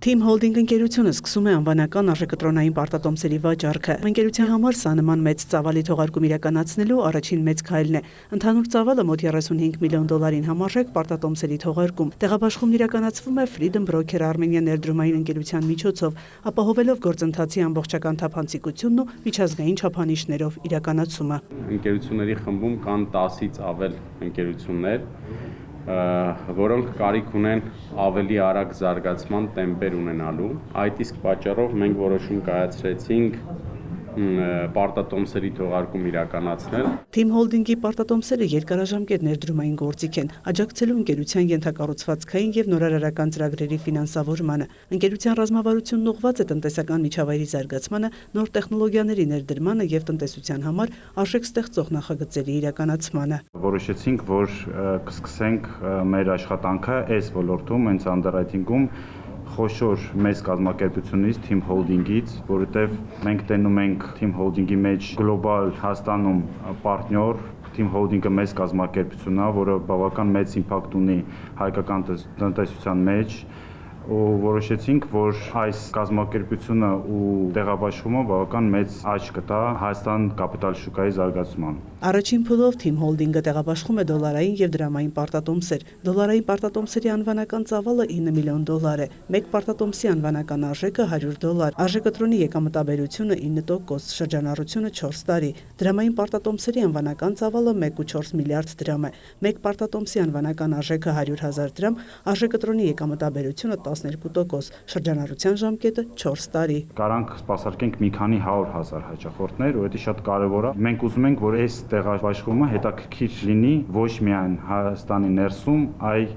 Team Holding ընկերությունը սկսում է անվանական արժեքտրոնային պարտատոմսերի վաճառքը։ Ընկերության համար սա նման մեծ ծավալի թողարկում իրականացնելու առաջին մեծ քայլն է։ Ընդհանուր ծավալը մոտ 35 միլիոն դոլարին համարժեք պարտատոմսերի թողարկում։ Տեղաբաշխումն իրականացվում է Freedom Broker Armenia ներդրումային ընկերության միջոցով, ապահովելով գործընթացի ամբողջական թափանցիկությունն ու միջազգային չափանիշներով իրականացումը։ Ընկերությունների խմբում կան 10-ից ավել ընկերություններ, որոնք կարիք ունեն ավելի արագ զարգացման տեմպեր ունենալու։ Այդ իսկ պատճառով մենք որոշում կայացրեցինք պարտատոմսերի թողարկում իրականացնել։ Team Holding-ի պարտատոմսերը երկարաժամկետ ներդրումային գործիք են, աջակցելու ընկերության ենթակառուցվածքային եւ նորարարական ծրագրերի ֆինանսավորմանը։ Ընկերության ռազմավարությունն ուղղված է տնտեսական միջավայրի զարգացմանը, նոր տեխնոլոգիաների ներդրմանը եւ տնտեսության համար արժեք ստեղծող նախագծերի իրականացմանը։ Որոշեցինք, որ կսկսենք մեր աշխատանքը այս ոլորտում, հենց underwriting-ում խոշոր մեծ կազմակերպությունից Team Holding-ից, որովհետև մենք տենում ենք Team Holding-ի մեջ գլոբալ Հայաստանում պարտներ, Team Holding-ը մեծ կազմակերպություն է, որը բավական մեծ իմպակտ ունի հայկական տնտեսության մեջ, ու որոշեցինք, որ այս կազմակերպությունը ու տեղաբաշխումը բավական մեծ աճ կտա Հայաստան կապիտալ շուկայի զարգացման։ Առաջին փուլով Team Holding-ը տեղաբաշխում է դոլարային եւ դրամային պարտատոմսեր։ Դոլարային պարտատոմսերի անվանական ծավալը 9 միլիոն դոլար է։ Մեկ պարտատոմսի անվանական արժեքը $100, արժեքտրոնի եկամտաբերությունը 9%, շրջանառությունը 4 տարի։ Դրամային պարտատոմսերի անվանական ծավալը 1.4 միլիարդ դրամ է։ Մեկ պարտատոմսի անվանական արժեքը 100,000 դրամ, արժեքտրոնի եկամտաբերությունը 12%, շրջանառության ժամկետը 4 տարի։ Կարանք սպասարկենք մի քանի 100,000 հաճախորդներ, ու դա շատ կարևոր է։ Մենք ուզում ենք, որ այս տեղաբաշխումը հետաքրքիր լինի ոչ միայն Հայաստանի ներսում, այլ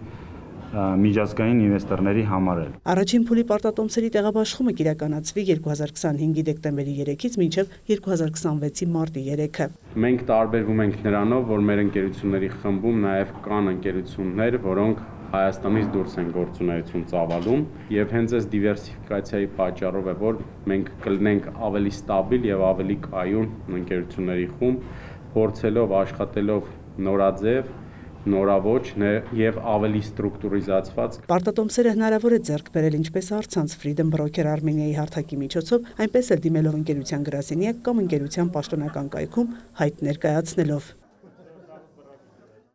միջազգային ինվեստորների համար էլ։ Առաջին փուլի պարտատոմսերի տեղաբաշխումը կիրականացվի 2025-ի դեկտեմբերի 3-ից մինչև 2026-ի մարտի 3-ը։ Մենք տարբերվում ենք նրանով, որ մեր ընկերությունների խմբում նաև կան ընկերություններ, որոնք Հայաստանից դուրս են գործունեություն ծավալում, եւ հենց այս դիվերսիֆիկացիայի պատճառով է, որ մենք կլինենք ավելի ստաբիլ եւ ավելի կայուն ընկերությունների խումբ, փորձելով աշխատելով նորաձև, նորաոճ եւ ավելի ստրուկտուրիզացված։ Պարտատոմսերը հնարավոր է ձեռք բերել ինչպես առցանց Freedom Broker Armenia-ի հարթակի միջոցով, այնպես էլ դիմելով ընկերության գրասենյակ կամ ընկերության պաշտոնական կայքում հայտ ներկայացնելով։